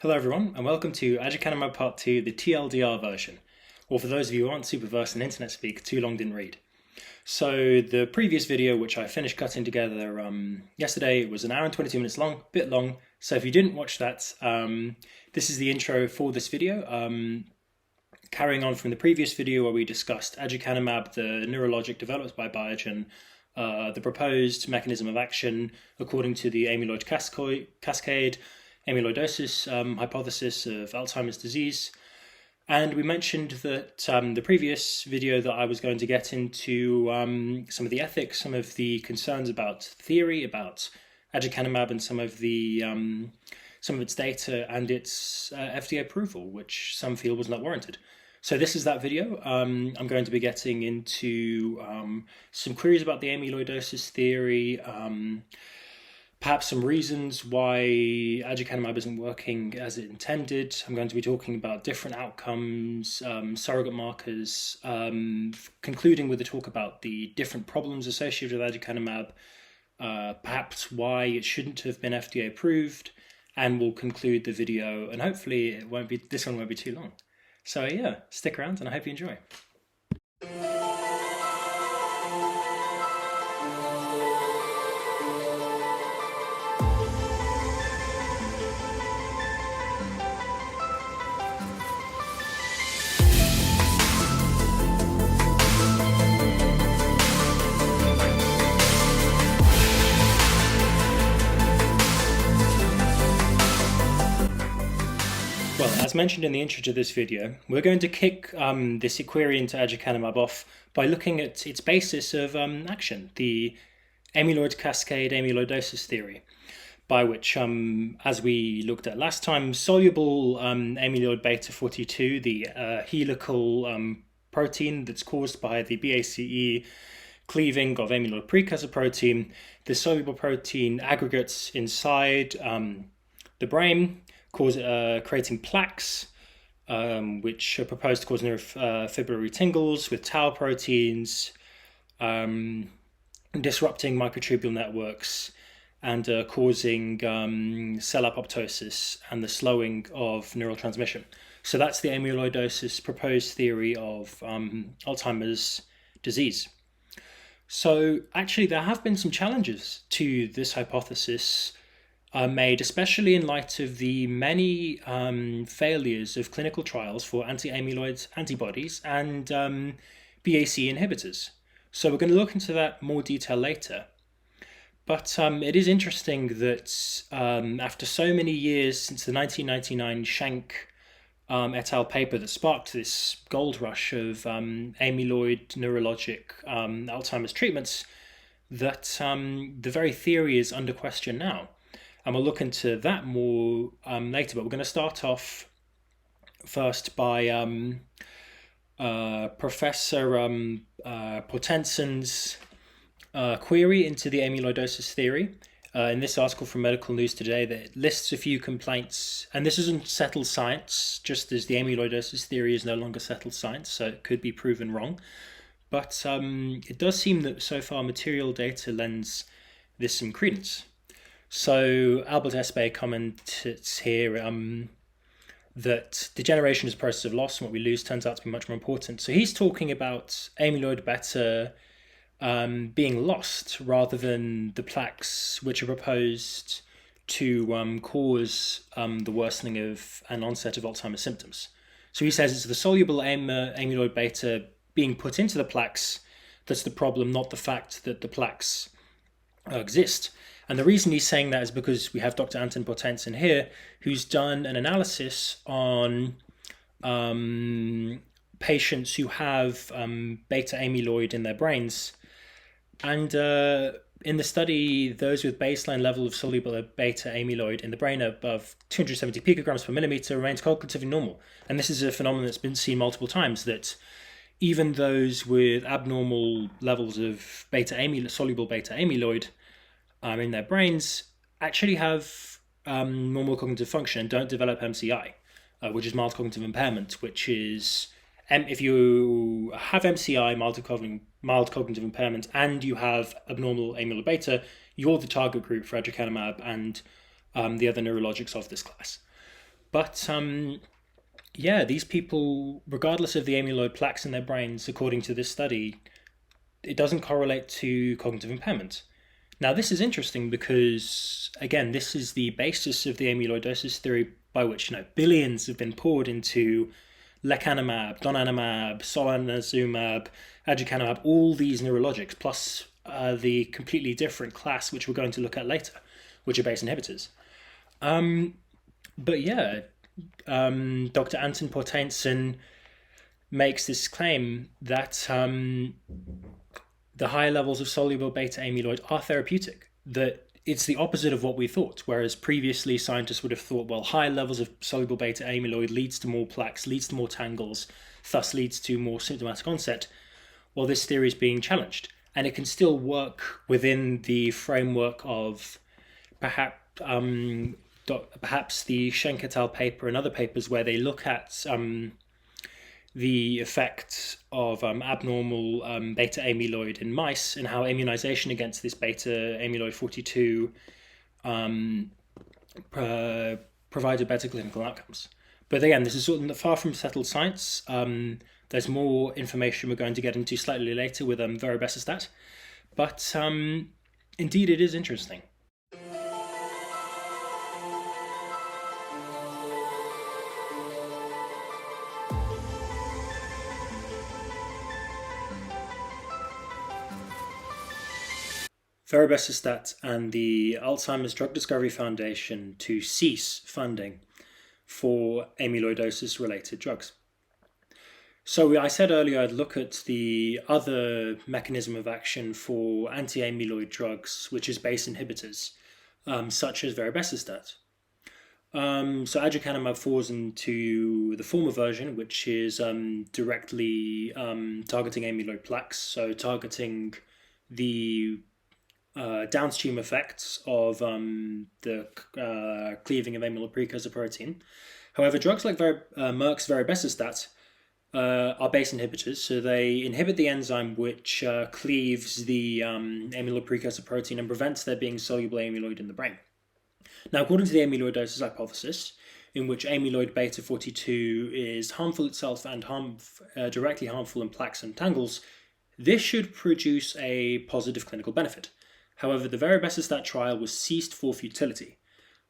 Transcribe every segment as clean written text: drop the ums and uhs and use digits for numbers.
Hello everyone, and welcome to Aducanumab Part 2, the TLDR version, or for those of you who aren't super versed in internet speak, too long didn't read. So the previous video, which I finished cutting together yesterday, was an hour and 22 minutes long, a bit long, so if you didn't watch that, this is the intro for this video. Carrying on from the previous video where we discussed Aducanumab, the neurologic developed by Biogen, the proposed mechanism of action according to the Amyloid Cascade, amyloidosis hypothesis of Alzheimer's disease. And we mentioned that the previous video that I was going to get into some of the ethics, some of the concerns about theory, about Aducanumab, and some of its data and its FDA approval, which some feel was not warranted. So this is that video. I'm going to be getting into some queries about the amyloidosis theory, perhaps some reasons why Aducanumab isn't working as it intended. I'm going to be talking about different outcomes, surrogate markers, concluding with a talk about the different problems associated with Aducanumab, perhaps why it shouldn't have been FDA approved, and we'll conclude the video, and hopefully this one won't be too long. So yeah, stick around and I hope you enjoy. Well, as mentioned in the intro to this video, we're going to kick this query into Aducanumab off by looking at its basis of action, the Amyloid Cascade amyloidosis theory, by which, as we looked at last time, soluble amyloid beta 42, the helical protein that's caused by the BACE cleaving of amyloid precursor protein, the soluble protein aggregates inside the brain, creating plaques, which are proposed to cause neurofibrillary tingles with tau proteins, disrupting microtubule networks, and causing cell apoptosis and the slowing of neural transmission. So that's the amyloidosis proposed theory of Alzheimer's disease. So actually there have been some challenges to this hypothesis made, especially in light of the many failures of clinical trials for anti-amyloid antibodies and BAC inhibitors. So we're going to look into that in more detail later. But it is interesting that after so many years since the 1999 Schenck et al. Paper that sparked this gold rush of amyloid neurologic Alzheimer's treatments, that the very theory is under question now. And we'll look into that more later, but we're going to start off first by Professor Portensen's query into the amyloidosis theory. In this article from Medical News Today, that lists a few complaints, and this isn't settled science, just as the amyloidosis theory is no longer settled science, so it could be proven wrong. But it does seem that so far material data lends this some credence. So Albert Espay comments here that degeneration is a process of loss, and what we lose turns out to be much more important. So he's talking about amyloid beta being lost rather than the plaques which are proposed to cause the worsening of and onset of Alzheimer's symptoms. So he says it's the soluble amyloid beta being put into the plaques that's the problem, not the fact that the plaques exist. And the reason he's saying that is because we have Dr. Anton Portensen here, who's done an analysis on patients who have beta amyloid in their brains. And in the study, those with baseline level of soluble beta amyloid in the brain above 270 picograms per millimeter remains cognitively normal. And this is a phenomenon that's been seen multiple times, that even those with abnormal levels of soluble beta amyloid in their brains actually have normal cognitive function and don't develop MCI, which is mild cognitive impairment, which is if you have MCI, mild cognitive impairment, and you have abnormal amyloid beta, you're the target group for Aducanumab and the other neurologics of this class. But yeah, these people, regardless of the amyloid plaques in their brains, according to this study, it doesn't correlate to cognitive impairment. Now, this is interesting because, again, this is the basis of the amyloidosis theory by which, billions have been poured into lecanemab, donanemab, solanezumab, aducanumab, all these neurologics, plus the completely different class, which we're going to look at later, which are BACE inhibitors. But yeah, Dr. Anton Portainson makes this claim that the higher levels of soluble beta amyloid are therapeutic, that it's the opposite of what we thought, whereas previously scientists would have thought, well, high levels of soluble beta amyloid leads to more plaques, leads to more tangles, thus leads to more symptomatic onset. Well, this theory is being challenged, and it can still work within the framework of perhaps the Schenk et al. Paper and other papers where they look at the effects of abnormal beta amyloid in mice and how immunization against this beta amyloid 42 provided better clinical outcomes. But again, this is far from settled science. There's more information we're going to get into slightly later with Verubecestat. But indeed, it is interesting. Verubecestat and the Alzheimer's Drug Discovery Foundation to cease funding for amyloidosis-related drugs. So I said earlier I'd look at the other mechanism of action for anti-amyloid drugs, which is BACE inhibitors, such as Verubecestat. So Aducanumab falls into the former version, which is directly targeting amyloid plaques, so targeting the downstream effects of the cleaving of amyloid precursor protein. However, drugs like Merck's Verubecestat are BACE inhibitors, so they inhibit the enzyme which cleaves the amyloid precursor protein and prevents there being soluble amyloid in the brain. Now, according to the amyloidosis hypothesis, in which amyloid beta 42 is harmful itself and directly harmful in plaques and tangles, this should produce a positive clinical benefit. However, the Verubecestat trial was ceased for futility.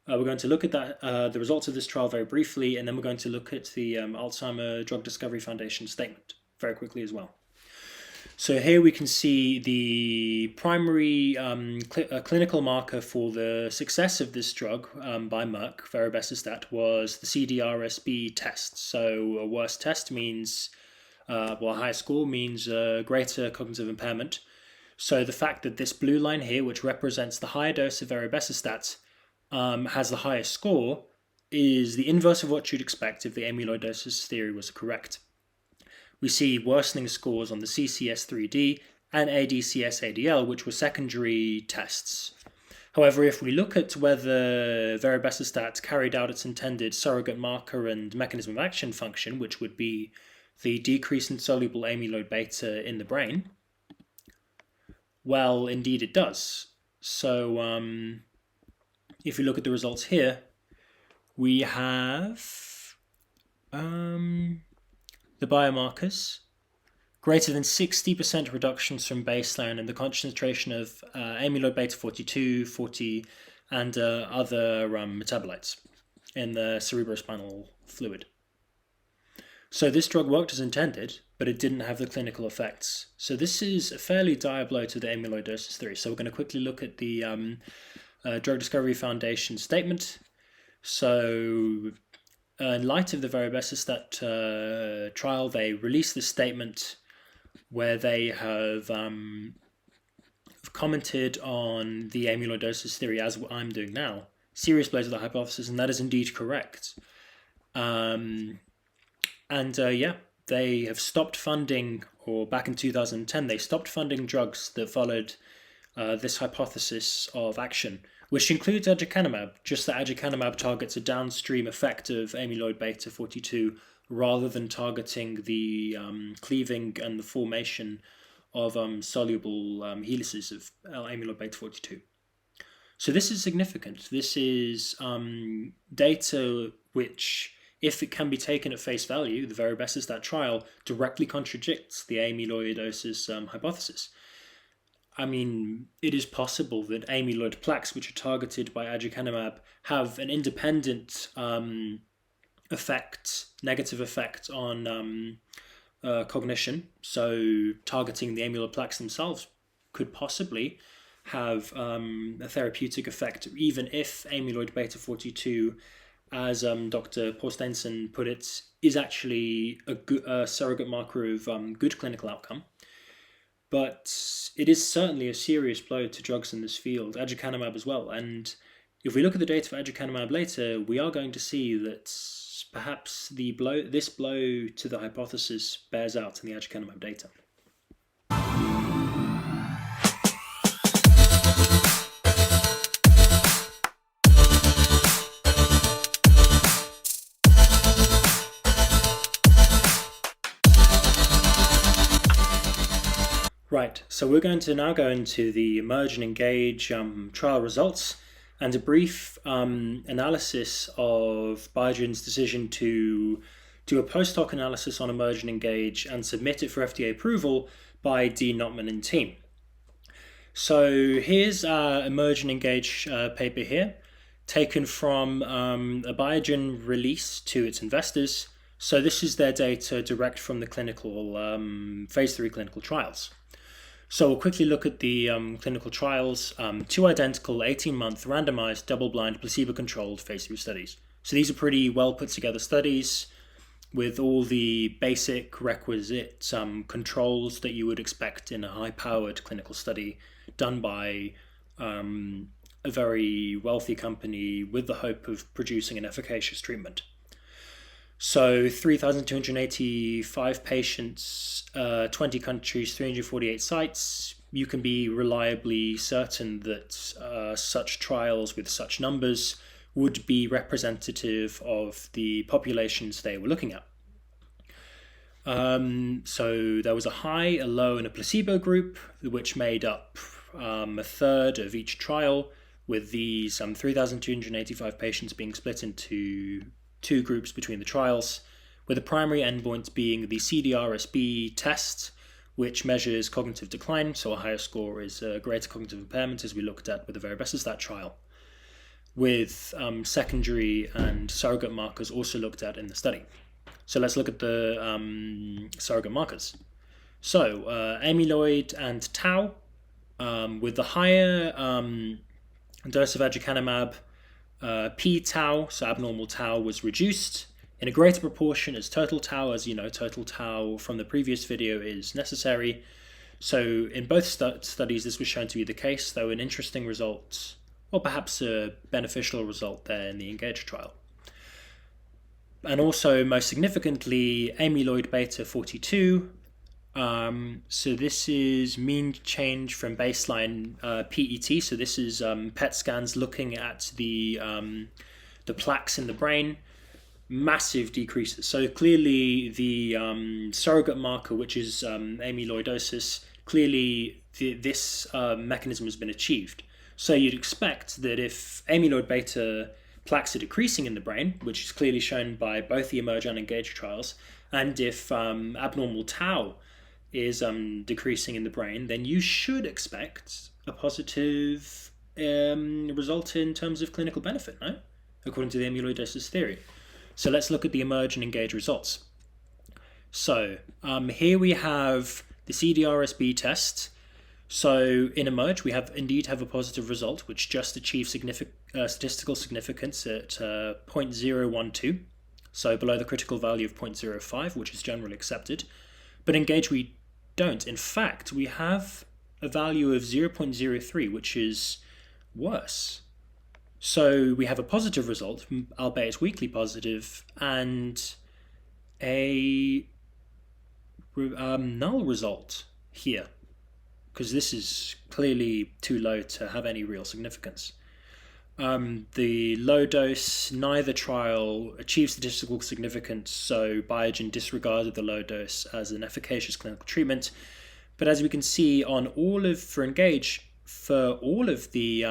We're going to look at the results of this trial very briefly, and then we're going to look at the Alzheimer Drug Discovery Foundation statement very quickly as well. So here we can see the primary clinical marker for the success of this drug by Merck, Verubecestat, was the CDR-SB test. So a worse test means, a higher score means greater cognitive impairment. So the fact that this blue line here, which represents the higher dose of Verubecestat, has the highest score is the inverse of what you'd expect if the amyloidosis theory was correct. We see worsening scores on the CCS3D and ADCS-ADL, which were secondary tests. However, if we look at whether Verubecestat carried out its intended surrogate marker and mechanism of action function, which would be the decrease in soluble amyloid beta in the brain, well, indeed it does. So if you look at the results here, we have the biomarkers, greater than 60% reductions from baseline in the concentration of amyloid beta 42, 40, and other metabolites in the cerebrospinal fluid. So this drug worked as intended, but it didn't have the clinical effects. So this is a fairly dire blow to the amyloidosis theory. So we're going to quickly look at the Drug Discovery Foundation statement. So in light of the Verubecestat trial, they released this statement where they have commented on the amyloidosis theory as I'm doing now. Serious blow to the hypothesis, and that is indeed correct. They have stopped funding, or back in 2010, they stopped funding drugs that followed this hypothesis of action, which includes aducanumab, just that aducanumab targets a downstream effect of amyloid beta 42 rather than targeting the cleaving and the formation of soluble helices of amyloid beta 42. So this is significant. This is data which, if it can be taken at face value, the Verubecestat trial directly contradicts the amyloidosis hypothesis. I mean, it is possible that amyloid plaques, which are targeted by aducanumab, have an independent negative effect on cognition. So targeting the amyloid plaques themselves could possibly have a therapeutic effect, even if amyloid beta 42, as Dr. Porsteinson put it, is actually a surrogate marker of good clinical outcome. But it is certainly a serious blow to drugs in this field, aducanumab as well. And if we look at the data for aducanumab later, we are going to see that perhaps this blow to the hypothesis bears out in the aducanumab data. Right, so we're going to now go into the eMERGE and ENGAGE trial results and a brief analysis of Biogen's decision to do a post-hoc analysis on eMERGE and ENGAGE and submit it for FDA approval by D.Knopman and team. So here's our eMERGE and ENGAGE paper here, taken from a Biogen release to its investors. So this is their data direct from the clinical phase 3 clinical trials. So we'll quickly look at the clinical trials, two identical 18-month randomized double-blind placebo-controlled phase 3 studies. So these are pretty well put together studies with all the basic requisite controls that you would expect in a high-powered clinical study done by a very wealthy company with the hope of producing an efficacious treatment. So 3,285 patients, 20 countries, 348 sites. You can be reliably certain that such trials with such numbers would be representative of the populations they were looking at. So there was a high, a low, and a placebo group, which made up a third of each trial, with these 3,285 patients being split into two groups between the trials, with the primary endpoint being the CDR-SB test, which measures cognitive decline, so a higher score is a greater cognitive impairment, as we looked at with the Verubecestat trial, with secondary and surrogate markers also looked at in the study. So let's look at the surrogate markers. So amyloid and tau, with the higher dose of aducanumab, p-tau, so abnormal tau, was reduced in a greater proportion as total tau. As you know, total tau from the previous video is necessary. So in both studies, this was shown to be the case, though an interesting result, or perhaps a beneficial result there in the ENGAGE trial. And also, most significantly, amyloid beta 42. So this is mean change from baseline PET. So this is PET scans looking at the plaques in the brain. Massive decreases. So clearly the surrogate marker, which is amyloidosis, clearly this mechanism has been achieved. So you'd expect that if amyloid beta plaques are decreasing in the brain, which is clearly shown by both the eMERGE and ENGAGE trials, and if abnormal tau is decreasing in the brain, then you should expect a positive result in terms of clinical benefit, no? According to the amyloidosis theory. So let's look at the eMERGE and ENGAGE results. So here we have the CDR-SB test. So in eMERGE, we indeed have a positive result, which just achieved statistical significance at 0.012, so below the critical value of 0.05, which is generally accepted. But in ENGAGE, we don't. In fact, we have a value of 0.03, which is worse. So we have a positive result, albeit weakly positive, and a null result here, because this is clearly too low to have any real significance. The low dose, neither trial achieved statistical significance, so Biogen disregarded the low dose as an efficacious clinical treatment. But as we can see for ENGAGE, for all of the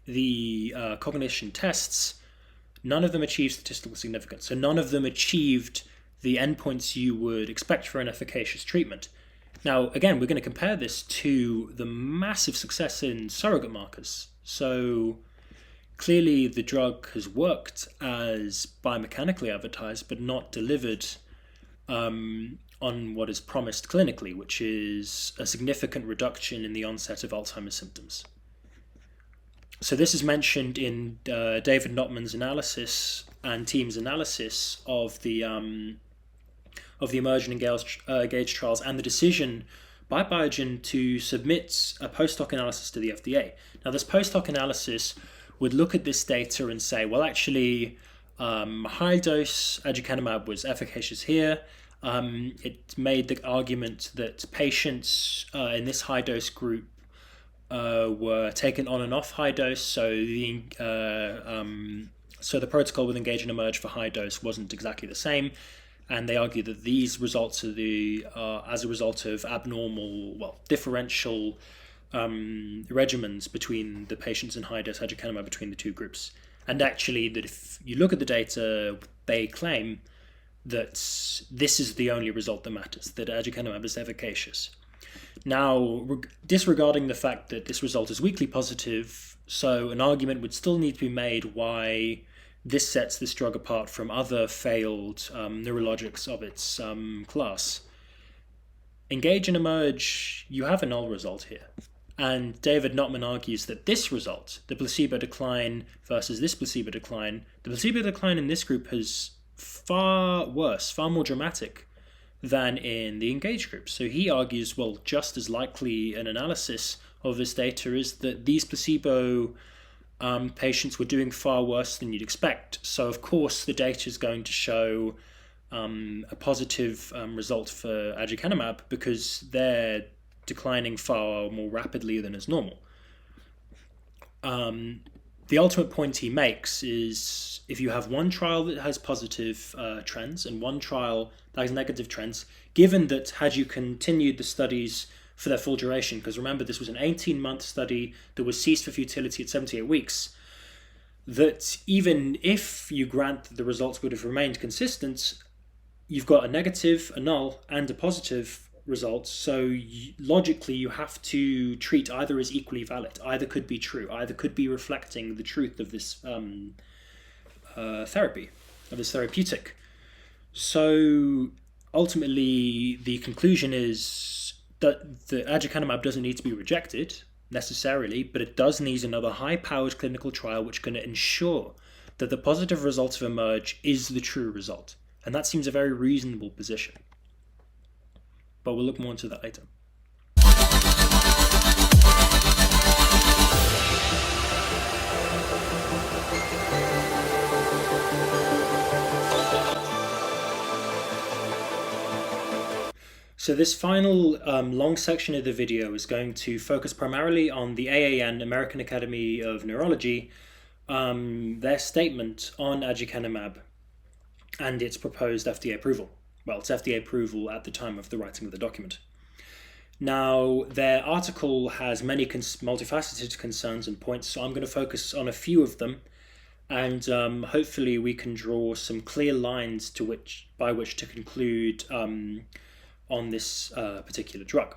the cognition tests, none of them achieved statistical significance. So none of them achieved the endpoints you would expect for an efficacious treatment. Now, again, we're going to compare this to the massive success in surrogate markers. So clearly the drug has worked as biomechanically advertised, but not delivered on what is promised clinically, which is a significant reduction in the onset of Alzheimer's symptoms. So this is mentioned in David Knopman's analysis and team's analysis of the Emerge and Engage trials, and the decision by Biogen to submit a post-hoc analysis to the FDA. Now, this post-hoc analysis would look at this data and say, well, actually, high-dose aducanumab was efficacious here. It made the argument that patients in this high-dose group were taken on and off high-dose, so the protocol with Engage and Emerge for high-dose wasn't exactly the same. And they argue that these results are as a result of abnormal, differential regimens between the patients in high-dose aducanumab between the two groups. And actually, that if you look at the data, they claim that this is the only result that matters, that aducanumab is efficacious. Now, disregarding the fact that this result is weakly positive, so an argument would still need to be made why this sets this drug apart from other failed neurologics of its class. Engage and Emerge, you have a null result here. And David Knopman argues that this result, the placebo decline versus this placebo decline, the placebo decline in this group is far worse, far more dramatic than in the Engage group. So he argues, well, just as likely an analysis of this data is that these placebo patients were doing far worse than you'd expect. So, of course, the data is going to show a positive result for aducanumab because they're declining far more rapidly than is normal. The ultimate point he makes is if you have one trial that has positive trends and one trial that has negative trends, given that had you continued the studies for their full duration, because remember this was an 18-month study that was ceased for futility at 78 weeks, that even if you grant that the results would have remained consistent, you've got a negative, a null, and a positive result. So logically you have to treat either as equally valid. Either could be true, either could be reflecting the truth of this therapy, of this therapeutic. So ultimately the conclusion is that the aducanumab doesn't need to be rejected necessarily, but it does need another high-powered clinical trial which can ensure that the positive result of Emerge is the true result. And that seems a very reasonable position. But we'll look more into that later. So this final long section of the video is going to focus primarily on the AAN, American Academy of Neurology, their statement on aducanumab and its proposed FDA approval. Well, it's FDA approval at the time of the writing of the document. Now, their article has many multifaceted concerns and points, so I'm going to focus on a few of them, and hopefully we can draw some clear lines by which to conclude on this particular drug.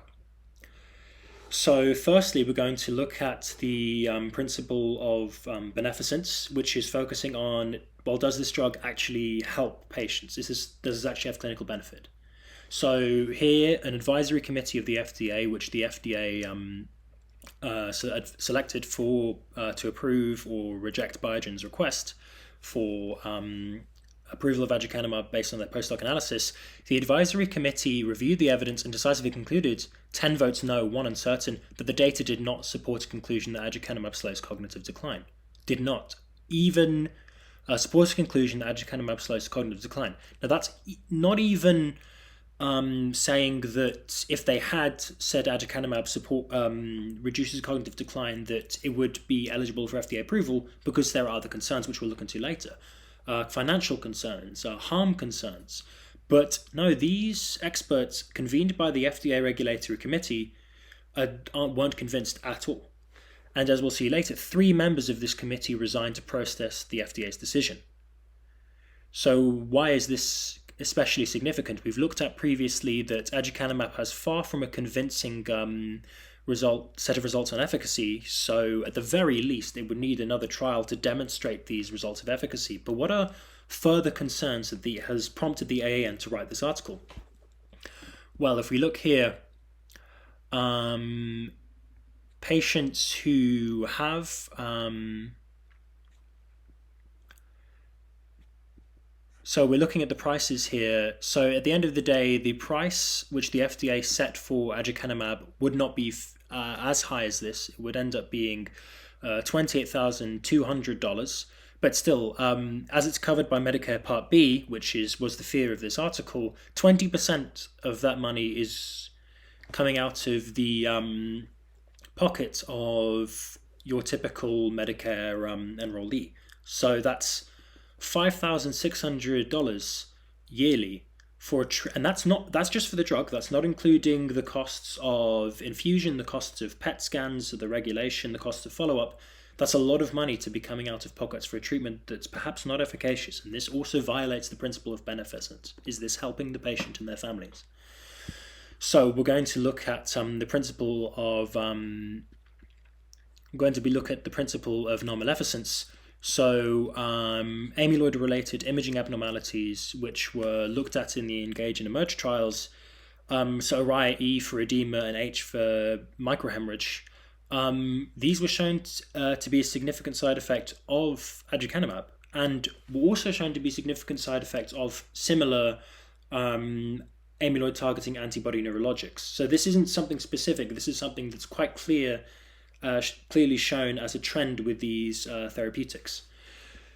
So firstly, we're going to look at the principle of beneficence, which is focusing on, well, does this drug actually help patients? Does this actually have clinical benefit? So here, an advisory committee of the FDA, which the FDA selected to approve or reject Biogen's request for approval of aducanumab based on their post-hoc analysis, the advisory committee reviewed the evidence and decisively concluded, 10 votes no, 1 uncertain, that the data did not support a conclusion that aducanumab slows cognitive decline. Did not. Even support a conclusion that aducanumab slows cognitive decline. Now that's not even saying that if they had said aducanumab reduces cognitive decline, that it would be eligible for FDA approval, because there are other concerns which we'll look into later. Financial concerns, harm concerns. But no, these experts convened by the FDA regulatory committee weren't convinced at all. And as we'll see later, 3 members of this committee resigned to protest the FDA's decision. So why is this especially significant? We've looked at previously that aducanumab has far from a convincing set of results on efficacy, so at the very least it would need another trial to demonstrate these results of efficacy. But what are further concerns that has prompted the AAN to write this article? Well, if we look here, patients who have so we're looking at the prices here. So at the end of the day, the price which the FDA set for aducanumab would not be as high as this. It would end up being $28,200. But still, as it's covered by Medicare Part B, which was the fear of this article, 20% of that money is coming out of the pocket of your typical Medicare enrollee. So that's $5,600 yearly for and that's just for the drug. That's not including the costs of infusion, the costs of PET scans, the regulation, the cost of follow-up. That's a lot of money to be coming out of pockets for a treatment that's perhaps not efficacious, and this also violates the principle of beneficence. Is this helping the patient and their families? So we're going to look at the principle of non-maleficence. So amyloid-related imaging abnormalities, which were looked at in the ENGAGE and EMERGE trials, so Orion E for edema and H for microhemorrhage, these were shown to be a significant side effect of aducanumab, and were also shown to be significant side effects of similar amyloid targeting antibody neurologics. So this isn't something specific. This is something that's quite clearly shown as a trend with these therapeutics.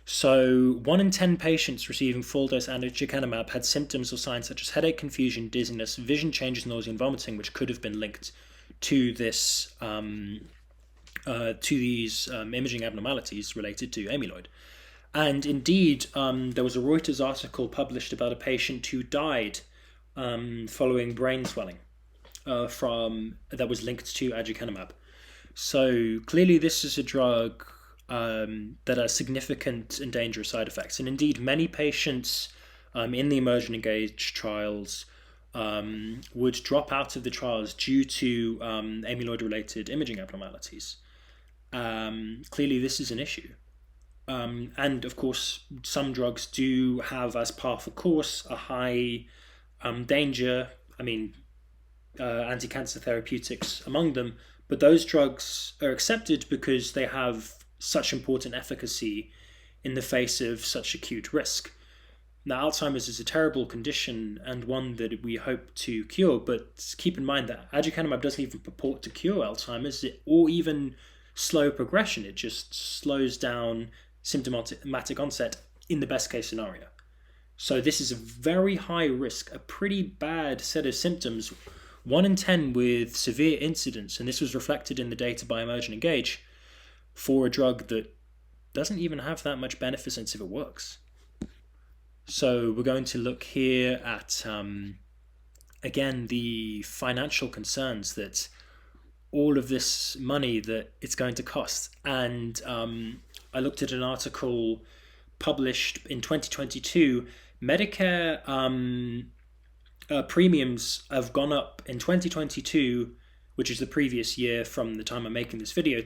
So 1 in 10 patients receiving full-dose aducanumab had symptoms or signs such as headache, confusion, dizziness, vision changes, nausea, and vomiting, which could have been linked to these imaging abnormalities related to amyloid. And indeed, there was a Reuters article published about a patient who died following brain swelling that was linked to aducanumab. So clearly this is a drug that has significant and dangerous side effects. And indeed, many patients in the EMERGE and ENGAGE trials would drop out of the trials due to amyloid-related imaging abnormalities. Clearly this is an issue. And of course, some drugs do have as par for course a high danger. Anti-cancer therapeutics among them, but those drugs are accepted because they have such important efficacy in the face of such acute risk. Now, Alzheimer's is a terrible condition and one that we hope to cure, but keep in mind that aducanumab doesn't even purport to cure Alzheimer's or even slow progression. It just slows down symptomatic onset in the best case scenario. So this is a very high risk, a pretty bad set of symptoms, 1 in 10 with severe incidence, and this was reflected in the data by EMERGE and ENGAGE, for a drug that doesn't even have that much beneficence if it works. So we're going to look here at, again, the financial concerns that all of this money that it's going to cost. And I looked at an article published in 2022. Medicare premiums have gone up in 2022, which is the previous year from the time I'm making this video,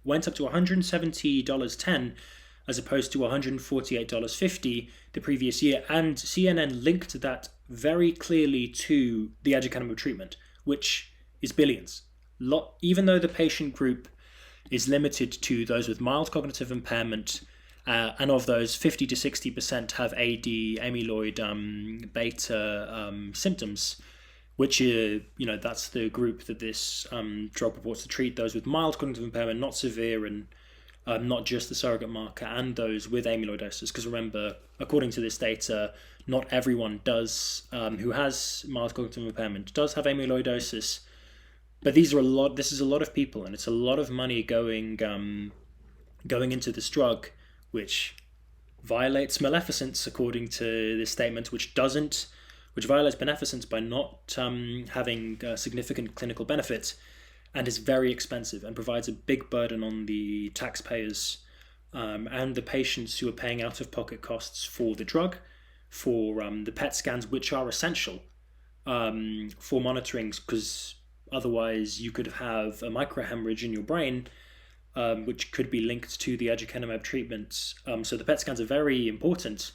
went up to $170.10 as opposed to $148.50 the previous year. And CNN linked that very clearly to the aducanumab treatment, which is billions. Even though the patient group is limited to those with mild cognitive impairment, and of those, 50 to 60% have AD, amyloid beta symptoms, which that's the group that this drug purports to treat: those with mild cognitive impairment, not severe, and not just the surrogate marker, and those with amyloidosis. Because remember, according to this data, not everyone does who has mild cognitive impairment does have amyloidosis. But this is a lot of people, and it's a lot of money going into this drug, which violates maleficence according to this statement, which violates beneficence by not having significant clinical benefit. and is very expensive and provides a big burden on the taxpayers and the patients who are paying out-of-pocket costs for the drug, for the PET scans, which are essential for monitoring, because otherwise you could have a microhemorrhage in your brain, which could be linked to the aducanumab treatment. So the PET scans are very important,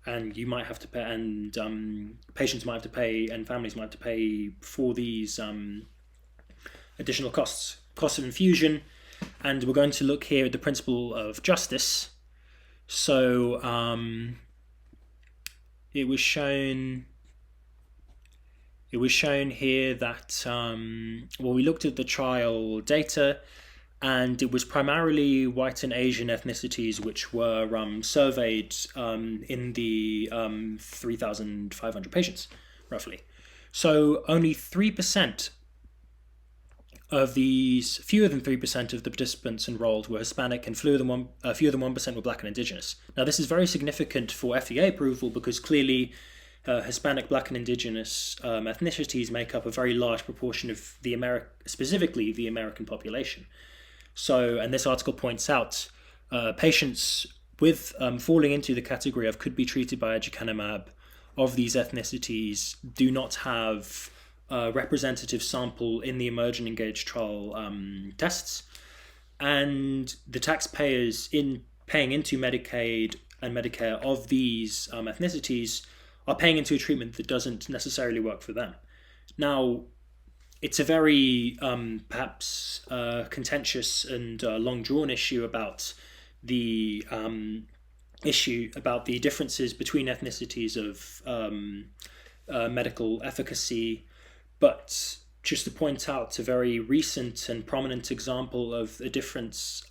and you might have to pay, and patients might have to pay, and families might have to pay for these additional costs of infusion. And we're going to look here at the principle of justice. So it was shown here that we looked at the trial data, and it was primarily white and Asian ethnicities which were surveyed in the 3,500 patients, roughly. So only 3% of these, fewer than 3% of the participants enrolled were Hispanic, and fewer than 1% were Black and Indigenous. Now, this is very significant for FDA approval because clearly Hispanic, Black, and Indigenous ethnicities make up a very large proportion of specifically the American population. So, and this article points out patients with falling into the category of could be treated by aducanumab of these ethnicities do not have a representative sample in the Emerge and Engage trial tests, and the taxpayers in paying into Medicaid and Medicare of these ethnicities are paying into a treatment that doesn't necessarily work for them. Now, it's a very perhaps contentious and long-drawn issue about the differences between ethnicities of medical efficacy, but just to point out a very recent and prominent example of the differences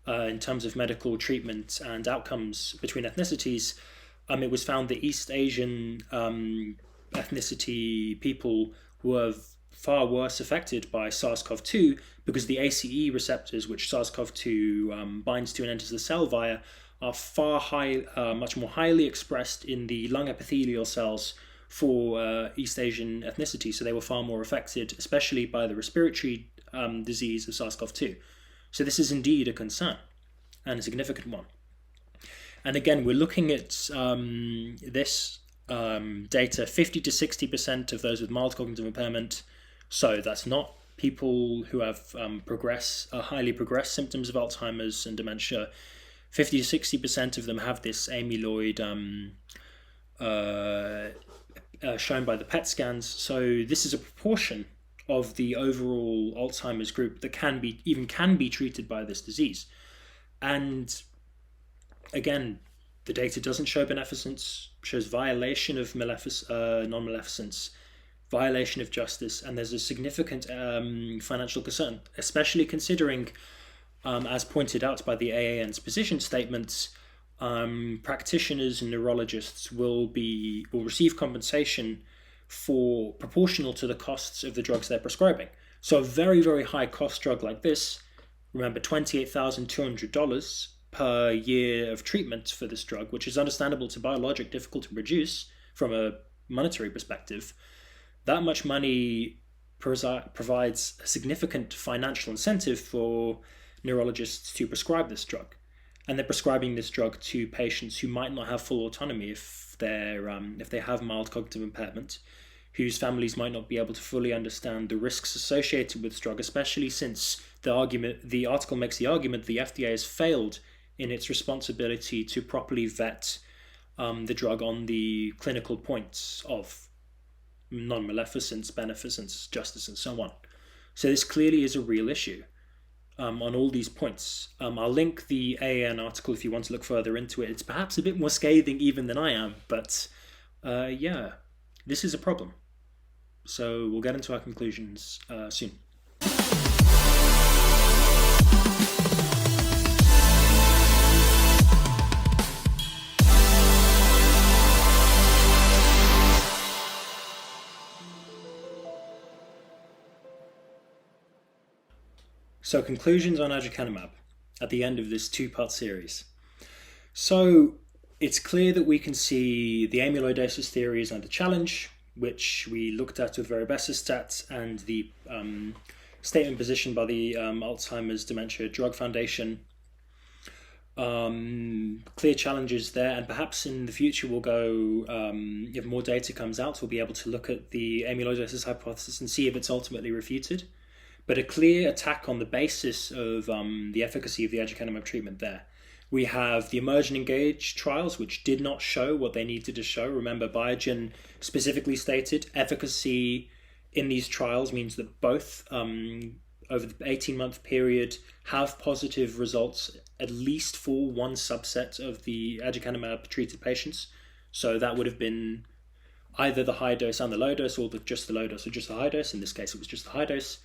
in terms of medical treatment and outcomes between ethnicities, it was found that East Asian ethnicity people were far worse affected by SARS-CoV-2 because the ACE receptors, which SARS-CoV-2 binds to and enters the cell via, are much more highly expressed in the lung epithelial cells for East Asian ethnicity. So they were far more affected, especially by the respiratory disease of SARS-CoV-2. So this is indeed a concern, and a significant one. And again, we're looking at this data, 50 to 60% of those with mild cognitive impairment. So that's not people who have highly progressed symptoms of Alzheimer's and dementia. 50 to 60% of them have this amyloid shown by the PET scans. So this is a proportion of the overall Alzheimer's group that can be treated by this disease. And again, the data doesn't show beneficence, shows violation of non-maleficence, violation of justice, and there's a significant financial concern, especially considering, as pointed out by the AAN's position statements, practitioners and neurologists will receive compensation for proportional to the costs of the drugs they're prescribing. So a very, very high cost drug like this, remember $28,200 per year of treatment for this drug, which is understandable to biologic, difficult to produce from a monetary perspective, that much money provides a significant financial incentive for neurologists to prescribe this drug. And they're prescribing this drug to patients who might not have full autonomy if they have mild cognitive impairment, whose families might not be able to fully understand the risks associated with this drug, especially since the article makes the argument the FDA has failed in its responsibility to properly vet the drug on the clinical points of non-maleficence, beneficence, justice, and so on. So this clearly is a real issue on all these points. I'll link the AAN article if you want to look further into it. It's perhaps a bit more scathing even than I am, but yeah, this is a problem. So we'll get into our conclusions soon. So conclusions on aducanumab at the end of this two-part series. So it's clear that we can see the amyloidosis theory is under challenge which we looked at with Verubecestat, and the statement positioned by the Alzheimer's Dementia Drug Foundation. Clear challenges there, and perhaps in the future we'll go, if more data comes out, we'll be able to look at the amyloidosis hypothesis and see if it's ultimately refuted. But a clear attack on the basis of the efficacy of the aducanumab treatment there. We have the Emerge and Engage trials, which did not show what they needed to show. Remember, Biogen specifically stated efficacy in these trials means that both over the 18-month period have positive results, at least for one subset of the aducanumab treated patients. So that would have been either the high dose and the low dose, or just the low dose or just the high dose. In this case, it was just the high dose.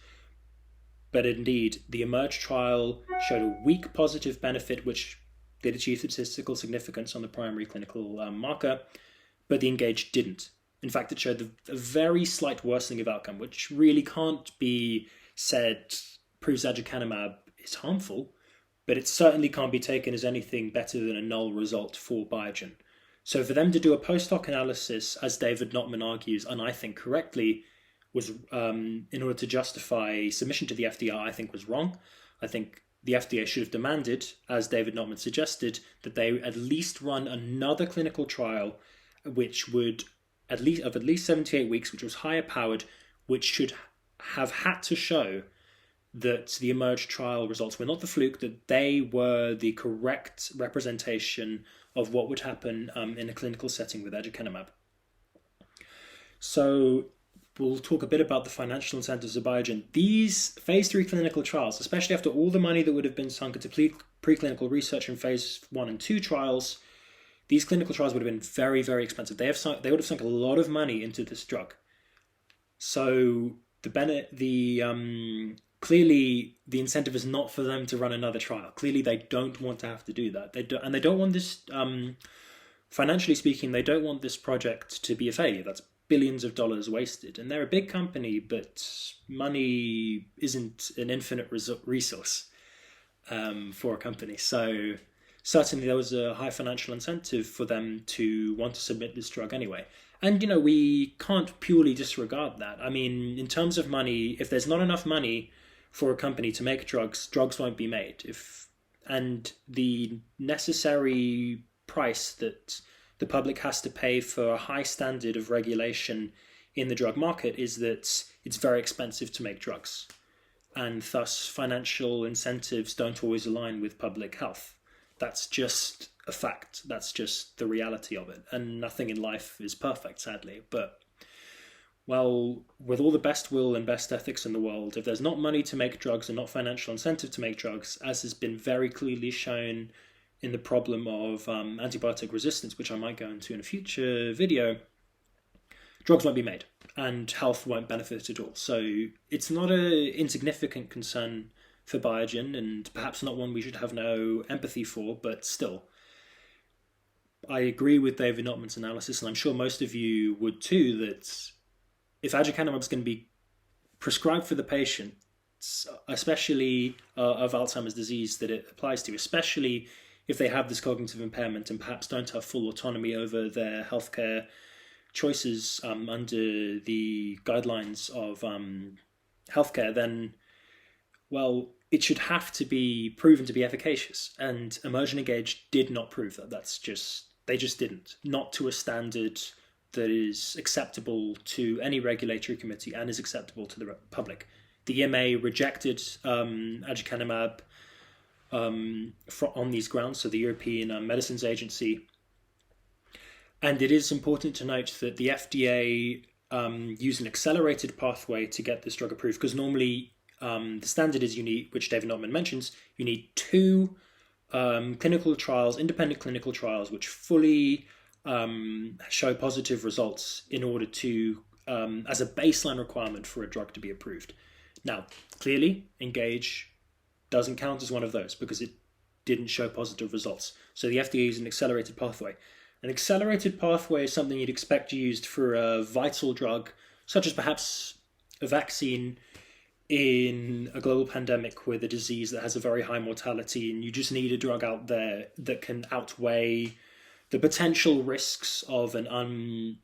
But indeed, the Emerge trial showed a weak positive benefit, which did achieve statistical significance on the primary clinical marker, but the Engage didn't. In fact, it showed a very slight worsening of outcome, which really can't be said proves aducanumab is harmful, but it certainly can't be taken as anything better than a null result for Biogen. So for them to do a post-hoc analysis, as David Knopman argues, and I think correctly, was in order to justify submission to the FDA, I think was wrong. I think the FDA should have demanded, as David Knopman suggested, that they at least run another clinical trial, which would at least 78 weeks, which was higher powered, which should have had to show that the Emerge trial results were not the fluke, that they were the correct representation of what would happen in a clinical setting with aducanumab. So we'll talk a bit about the financial incentives of Biogen. These phase 3 clinical trials, especially after all the money that would have been sunk into preclinical research in phase 1 and 2 trials, these clinical trials would have been very, very expensive. They would have sunk a lot of money into this drug. So clearly the incentive is not for them to run another trial. Clearly they don't want to have to do that. They don't want this, financially speaking, they don't want this project to be a failure. That's billions of dollars wasted. And they're a big company, but money isn't an infinite resource for a company. So certainly there was a high financial incentive for them to want to submit this drug anyway. And, we can't purely disregard that. I mean, in terms of money, if there's not enough money for a company to make drugs won't be made. And the necessary price that the public has to pay for a high standard of regulation in the drug market is that it's very expensive to make drugs. And thus, financial incentives don't always align with public health. That's just a fact. That's just the reality of it. And nothing in life is perfect, sadly. But, well, with all the best will and best ethics in the world, if there's not money to make drugs and not financial incentive to make drugs, as has been very clearly shown in the problem of antibiotic resistance, which I might go into in a future video, drugs won't be made and health won't benefit at all. So it's not an insignificant concern for Biogen, and perhaps not one we should have no empathy for, but still. I agree with David Knopman's analysis, and I'm sure most of you would too, that if aducanumab is going to be prescribed for the patient, especially of Alzheimer's disease that it applies to, especially if they have this cognitive impairment and perhaps don't have full autonomy over their healthcare choices under the guidelines of healthcare, then, well, it should have to be proven to be efficacious. And Emerge and Engage did not prove that. They just didn't. Not to a standard that is acceptable to any regulatory committee and is acceptable to the public. The EMA rejected aducanumab on these grounds, so the European Medicines Agency. And it is important to note that the FDA used an accelerated pathway to get this drug approved, because normally the standard is which David Knopman mentions, you need 2 clinical trials, independent clinical trials, which fully show positive results in order to, as a baseline requirement for a drug to be approved. Now, clearly, Engage doesn't count as one of those because it didn't show positive results. So the FDA used an accelerated pathway. An accelerated pathway is something you'd expect used for a vital drug, such as perhaps a vaccine in a global pandemic with a disease that has a very high mortality, and you just need a drug out there that can outweigh the potential risks of an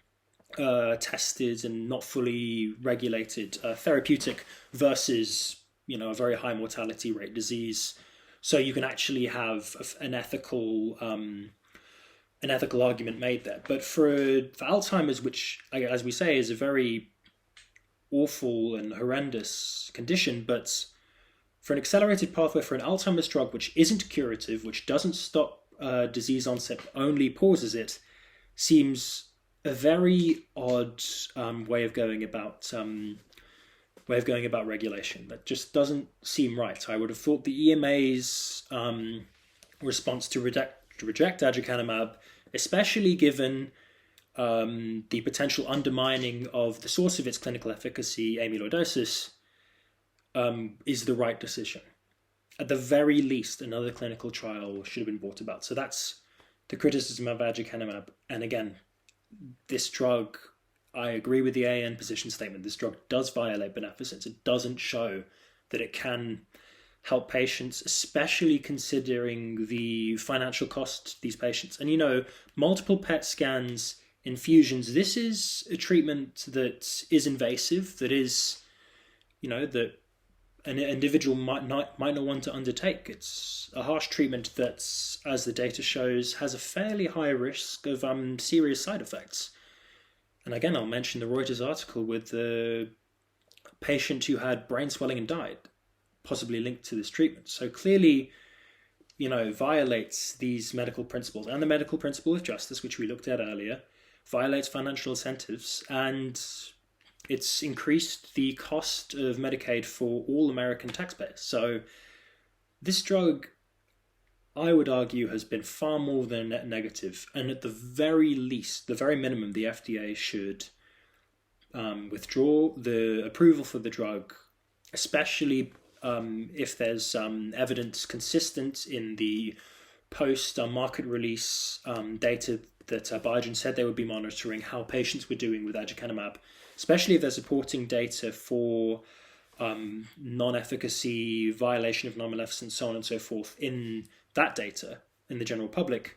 tested and not fully regulated therapeutic versus, a very high mortality rate disease. So you can actually have an ethical argument made there. But for Alzheimer's, which, as we say, is a very awful and horrendous condition, but for an accelerated pathway for an Alzheimer's drug which isn't curative, which doesn't stop disease onset, only pauses it, seems a very odd way of going about regulation. That just doesn't seem right. I would have thought the EMA's response to reject Aducanumab, especially given the potential undermining of the source of its clinical efficacy, amyloidosis, is the right decision. At the very least, another clinical trial should have been brought about. So that's the criticism of Aducanumab. And again, this drug, I agree with the AN position statement. This drug does violate beneficence. It doesn't show that it can help patients, especially considering the financial cost to these patients. And multiple PET scans, infusions, this is a treatment that is invasive, that is, that an individual might not want to undertake. It's a harsh treatment that, as the data shows, has a fairly high risk of serious side effects. And again, I'll mention the Reuters article with the patient who had brain swelling and died, possibly linked to this treatment. So clearly, violates these medical principles, and the medical principle of justice, which we looked at earlier, violates financial incentives, and it's increased the cost of Medicaid for all American taxpayers. So this drug, I would argue, has been far more than a net negative. And at the very least, the very minimum, the FDA should withdraw the approval for the drug, especially if there's evidence consistent in the post-market release data that Biogen said they would be monitoring how patients were doing with Aducanumab, especially if they're supporting data for non-efficacy, violation of non-maleficence, so on and so forth in that data in the general public.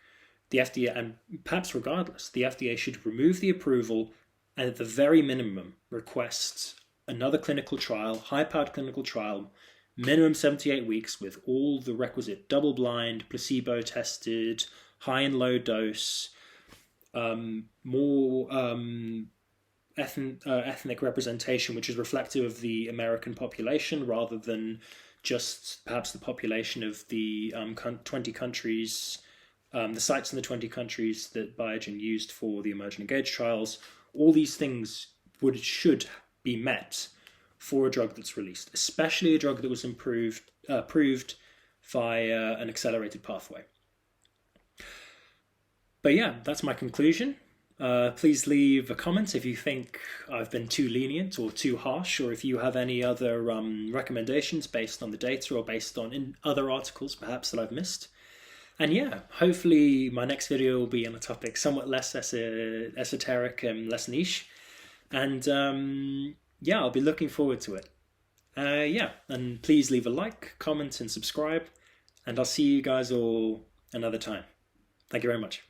The FDA, and perhaps regardless, the FDA should remove the approval and at the very minimum request another clinical trial, high-powered clinical trial, minimum 78 weeks with all the requisite double-blind, placebo-tested, high and low dose, more ethnic representation, which is reflective of the American population rather than just perhaps the population of the 20 countries, the sites in the 20 countries that Biogen used for the Emerge and Engage trials. All these things should be met for a drug that's released, especially a drug that was approved via an accelerated pathway. But yeah, that's my conclusion. Please leave a comment if you think I've been too lenient or too harsh, or if you have any other recommendations based on the data or based on other articles perhaps that I've missed. And yeah, hopefully my next video will be on a topic somewhat less esoteric and less niche. And yeah, I'll be looking forward to it. Yeah, and please leave a like, comment, and subscribe. And I'll see you guys all another time. Thank you very much.